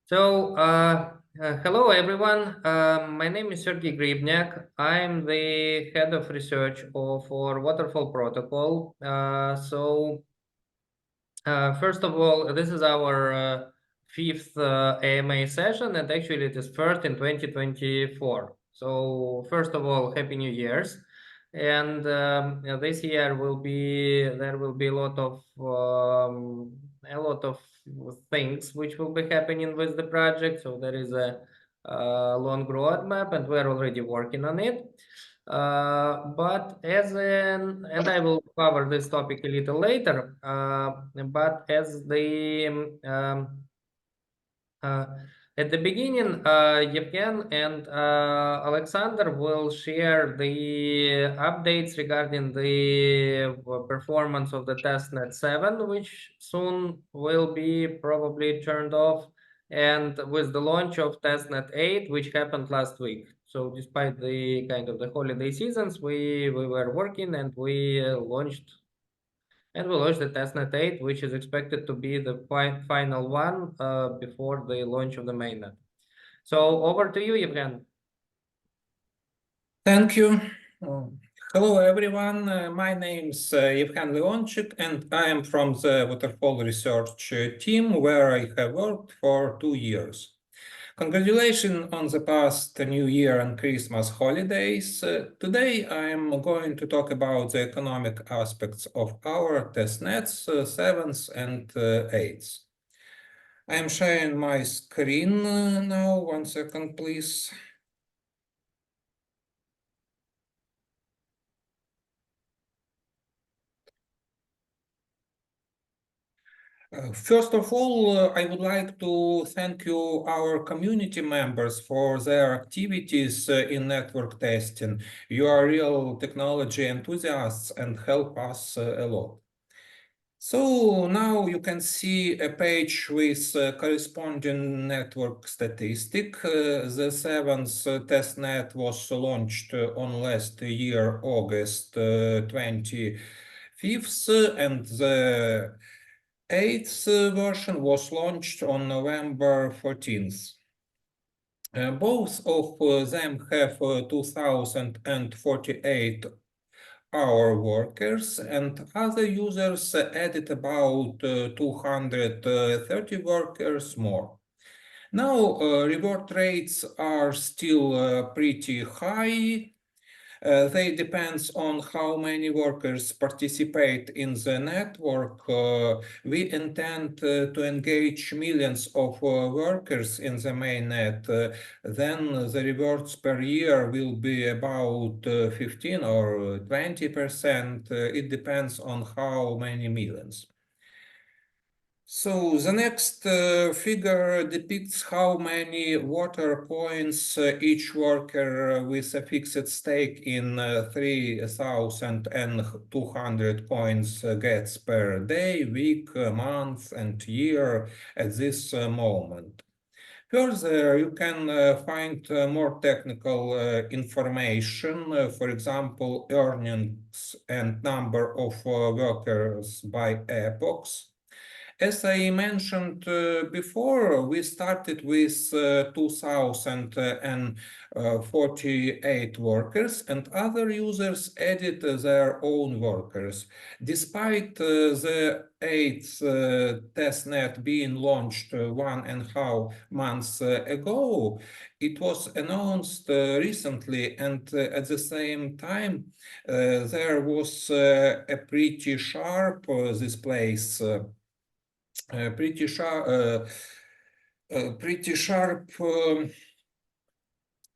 Hello everyone. My name is Sergey Gribnyak. I'm the head of research for Waterfall Protocol. First of all, this is our fifth AMA session, and actually it is first in 2024. So first of all, Happy New Year's. And this year there will be a lot of things which will be happening with the project. So there is a long roadmap, and we're already working on it. And I will cover this topic a little later, but as the uh, at the beginning, Yevgen and Alexander will share the updates regarding the performance of the testnet 7, which soon will be probably turned off, and with the launch of testnet 8, which happened last week. So despite the kind of the holiday seasons, we were working and we launched the testnet 8, which is expected to be the final one before the launch of the mainnet. So over to you, Evgen. Thank you. Hello, everyone. My name is Evgen Leonchik, and I am from the Waterfall research team, where I have worked for 2 years. Congratulations on the past New Year and Christmas holidays. Today, I am going to talk about the economic aspects of our testnets, 7s and 8s. I am sharing my screen now. 1 second, please. First of all, I would like to thank you, our community members, for their activities in network testing. You are real technology enthusiasts and help us a lot. So now you can see a page with corresponding network statistic. The 7th testnet was launched on last year, August 25th, and the 8th version was launched on November 14th. Both of them have 2048 hour workers, and other users added about 230 workers more. Now, reward rates are still pretty high. They depend on how many workers participate in the network. We intend to engage millions of workers in the mainnet. Then the rewards per year will be about 15 or 20%. It depends on how many millions. So the next figure depicts how many water points each worker with a fixed stake in 3,200 points gets per day, week, month, and year at this moment. Further, you can find more technical information, for example, earnings and number of workers by epochs. As I mentioned before, we started with 2,048 workers, and other users added their own workers. Despite the 8th testnet being launched 1.5 months ago, it was announced recently, and at the same time, there was a pretty sharp displays. Pretty sharp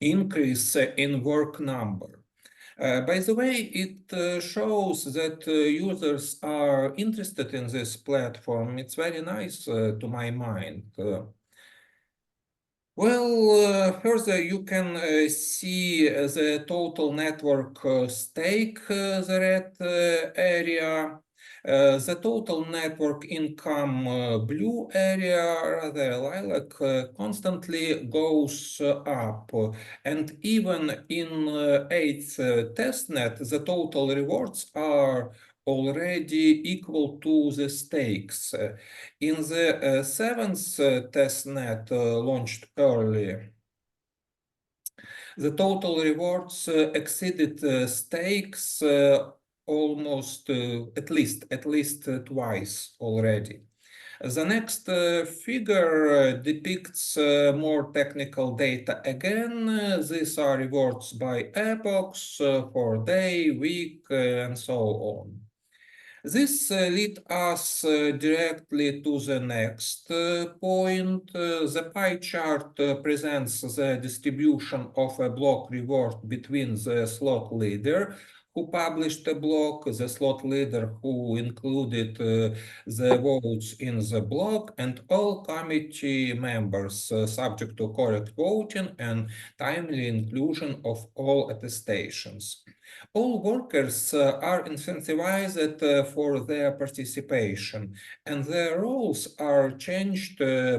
increase in work number. By the way, it shows that users are interested in this platform. It's very nice to my mind. Further, you can see the total network stake, the red area. The total network income blue area, rather lilac, constantly goes up. And even in 8th testnet, the total rewards are already equal to the stakes. In the seventh testnet launched early, the total rewards exceeded stakes almost at least twice already. The next figure depicts more technical data again. These are rewards by epochs for day, week, and so on. This leads us directly to the next point. The pie chart presents the distribution of a block reward between the slot leader who published a block, the slot leader who included the votes in the block, and all committee members subject to correct voting and timely inclusion of all attestations. All workers are incentivized for their participation, and their roles are changed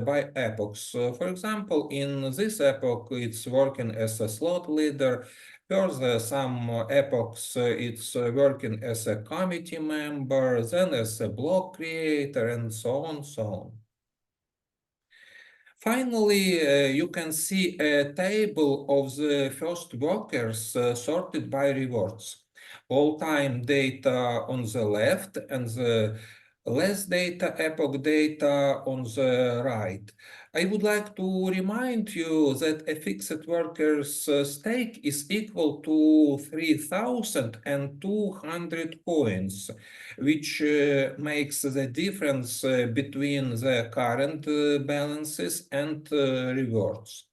by epochs. For example, in this epoch, it's working as a slot leader. Further, some epochs, it's working as a committee member, then as a block creator, and so on, so on. Finally, you can see a table of the first workers sorted by rewards. All-time data on the left and the last data, epoch data on the right. I would like to remind you that a fixed worker's stake is equal to 3,200 coins, which makes the difference between the current balances and rewards.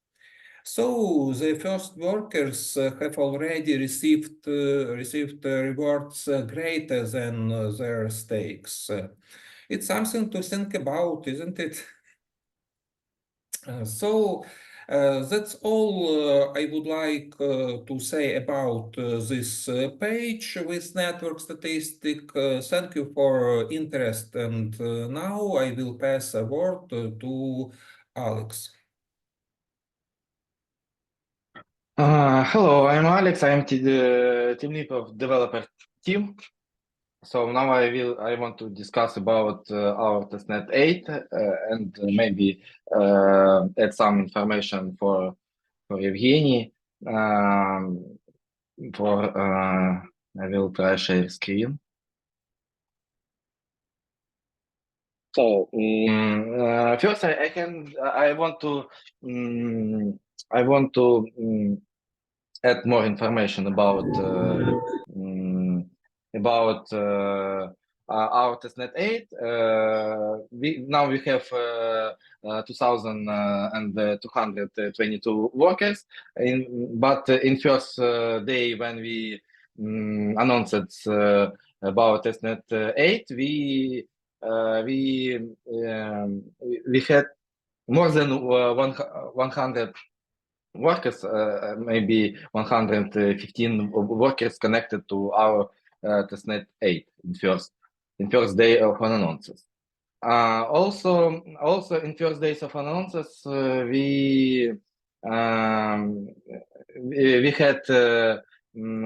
So the first workers have already received rewards greater than their stakes. It's something to think about, isn't it? That's all I would like to say about this page with network statistic. Thank you for interest, and now I will pass a word to Alex. Hello, I'm Alex. I'm the team lead of developer team. So now I want to discuss about our testnet 8 and maybe add some information for Evgeny. I will try share screen. So first I want to add more information about our testnet 8. We have 2,222 workers. But in first day when we announced about testnet 8, we had more than 100 workers, maybe 115 workers connected to our testnet 8 in first day of annonces. Also in first days of annonces, we had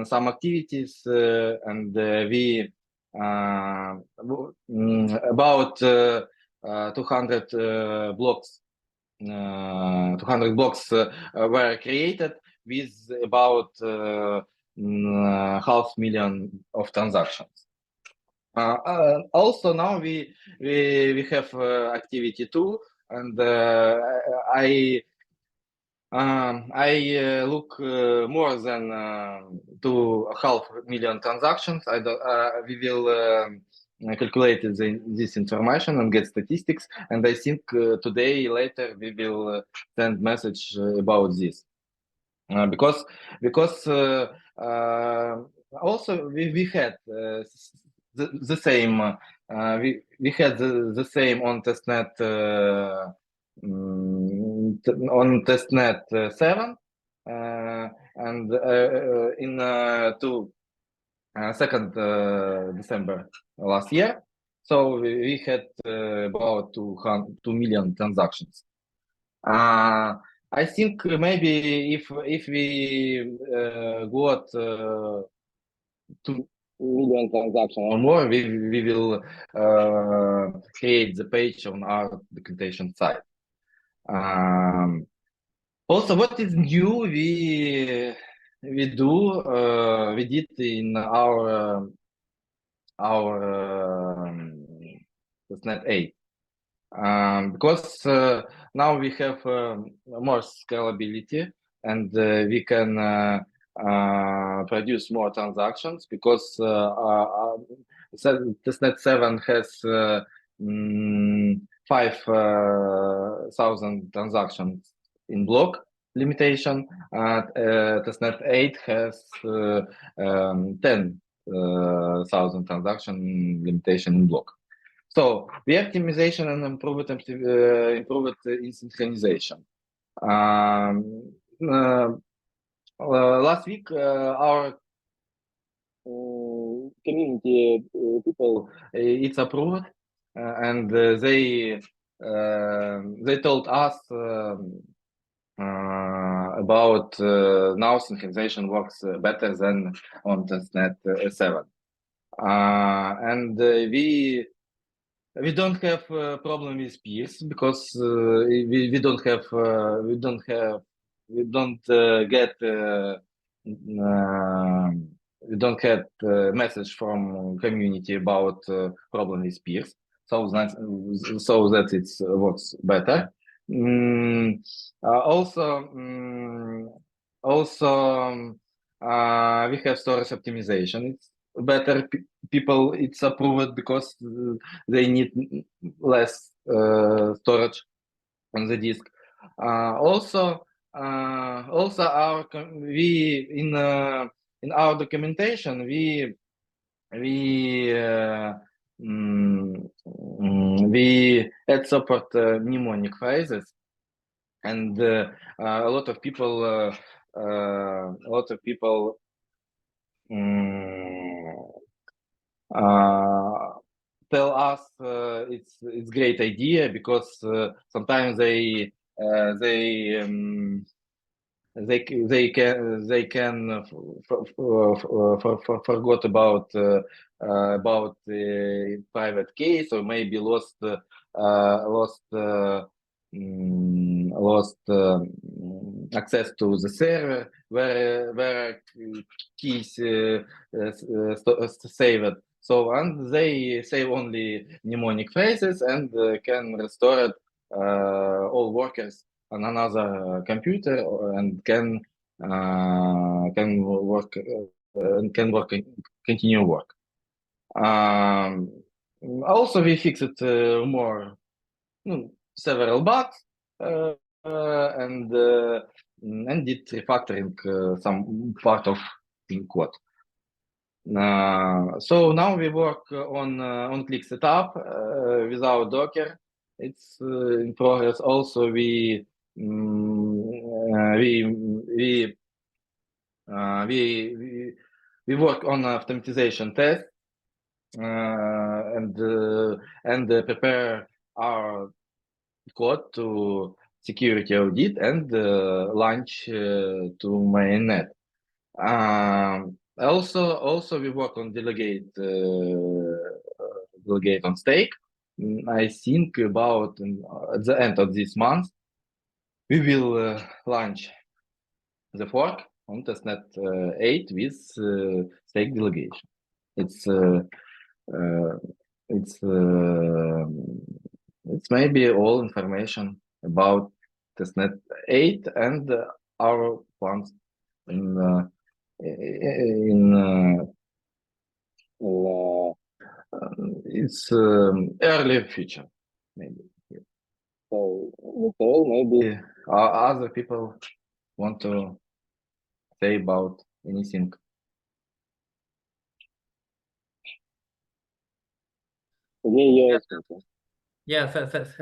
some activities and we about 200 blocks. 200 blocks were created with about 500,000 of transactions. Also now we have activity 2, and I look more than 500,000 transactions. We will calculate this information and get statistics, and I think today later we will send message about this because also we had the same we had the same on testnet on testnet 7 and in 2nd December last year. So we had about 2 million transactions. I think maybe if we got million transaction or more, we will create the page on our documentation site. Also, what is new? We did in our testnet 8. Because now we have more scalability, and we can produce more transactions, because testnet 7 has 5,000 transactions in block limitation. Testnet 8 has 10,000 transaction limitation in block. So the optimization and improved in synchronization. Last week, our community people, it's approved, and they told us about now synchronization works better than on testnet 7, and we don't have problem with peers, because we don't get message from community about problem with peers, so that it works better. We have storage optimization. It's better. People, it's approved because they need less storage on the disk. Also, in our documentation we add support mnemonic phrases, and a lot of people tell us it's great idea, because sometimes they can forgot about the private keys, or maybe lost access to the server where keys saved. So, and they save only mnemonic phrases, and can restore it all workers on another computer, and can work continue work. Also, we fixed more several bugs, and did refactoring some part of the code. So now we work on click setup without Docker. It's in progress. Also, we work on automatization test, and prepare our code to security audit, and launch to mainnet. Also, we work on delegate on stake. I think about at the end of this month we will launch the fork on testnet 8 with stake delegation. It's maybe all information about testnet 8 and our plans in its early future, maybe. So maybe other people want to say about anything. Yeah, thanks,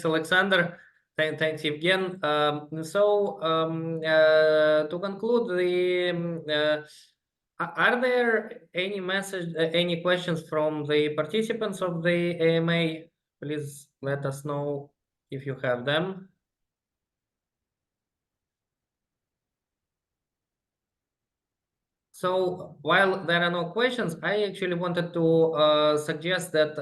Alexander. Thanks, Evgen. To conclude, are there any any questions from the participants of the AMA? Please let us know if you have them. So while there are no questions, I actually wanted to suggest that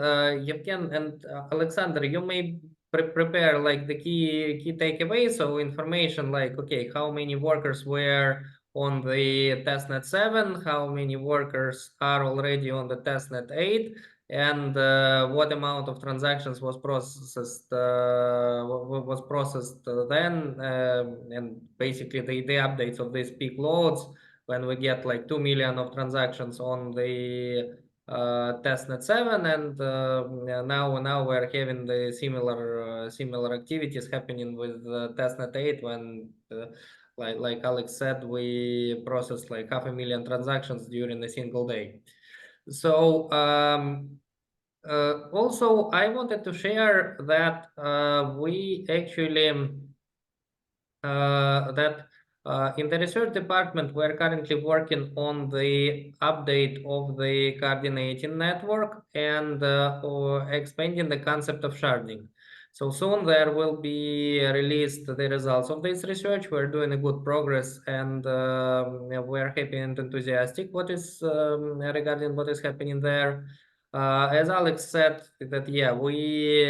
Yevgen and Alexander, you may prepare like the key takeaways, so information like, okay, how many workers were on the testnet 7, how many workers are already on the testnet 8, and what amount of transactions was processed then, and basically the updates of these peak loads when we get like 2 million of transactions on the testnet 7, and now we're having the similar activities happening with testnet 8 when like Alex said, we processed like 500,000 transactions during a single day. So also I wanted to share that we actually in the research department, we're currently working on the update of the coordinating network and or expanding the concept of sharding. So soon there will be released the results of this research. We're doing a good progress, and we're happy and enthusiastic what is regarding what is happening there. As Alex said, that yeah, we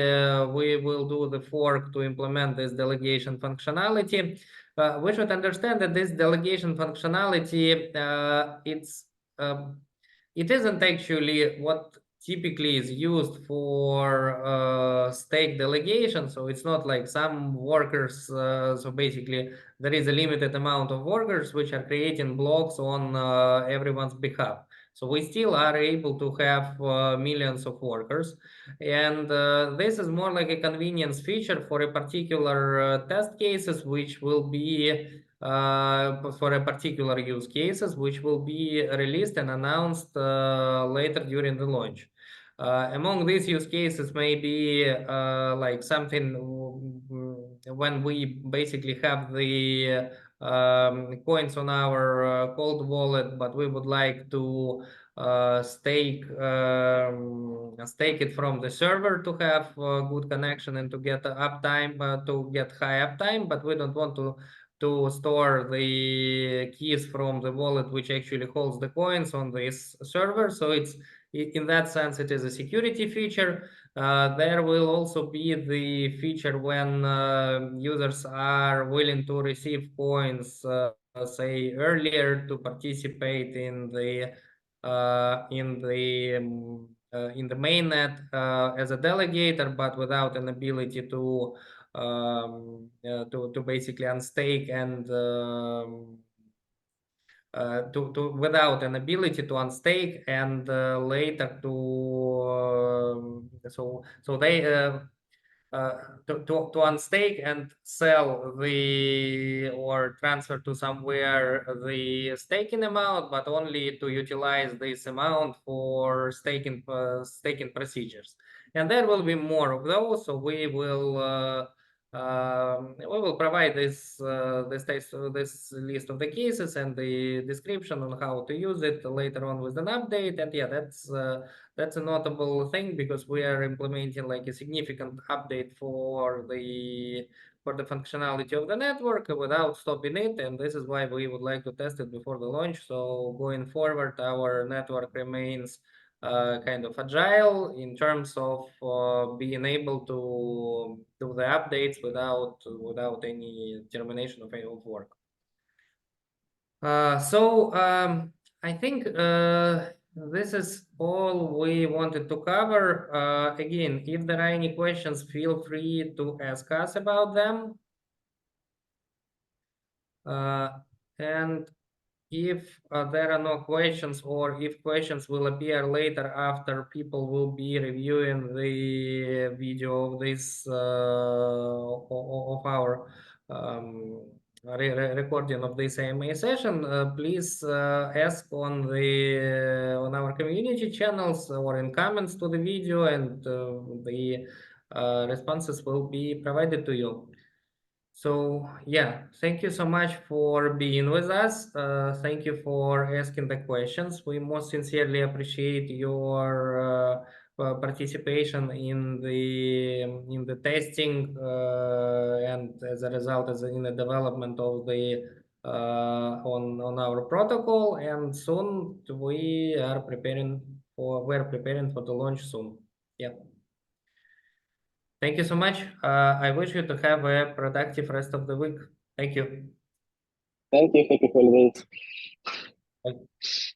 will do the fork to implement this delegation functionality. We should understand that this delegation functionality it isn't actually what typically is used for stake delegation. So it's not like some workers. So basically, there is a limited amount of workers which are creating blocks on everyone's behalf. So we still are able to have millions of workers. And this is more like a convenience feature for a particular test cases, which will be for a particular use cases, which will be released and announced later during the launch. Among these use cases may be like something when we basically have the coins on our cold wallet, but we would like to stake it from the server to have good connection and to get uptime, to get high uptime, but we don't want to store the keys from the wallet which actually holds the coins on this server. So it's in that sense it is a security feature. There will also be the feature when users are willing to receive coins say earlier to participate in the mainnet as a delegator, but without an ability to basically unstake and without an ability to unstake and later to so they to unstake and sell the or transfer to somewhere the staking amount, but only to utilize this amount for staking procedures. And there will be more of those. So we will provide this list of the cases and the description on how to use it later on with an update. And yeah, that's a notable thing because we are implementing like a significant update for the functionality of the network without stopping it, and this is why we would like to test it before the launch. So going forward, our network remains kind of agile in terms of being able to do the updates without any termination of any work. I think this is all we wanted to cover. Again, if there are any questions, feel free to ask us about them. And if there are no questions, or if questions will appear later after people will be reviewing the video of this of our recording of this AMA session, please ask on the on our community channels or in comments to the video, and the responses will be provided to you. So yeah, thank you so much for being with us. Thank you for asking the questions. We most sincerely appreciate your participation in the testing and as a result in the development of the on our protocol, and soon we're preparing for the launch soon. Yeah. Thank you so much. I wish you to have a productive rest of the week. Thank you. Thank you for this. Bye.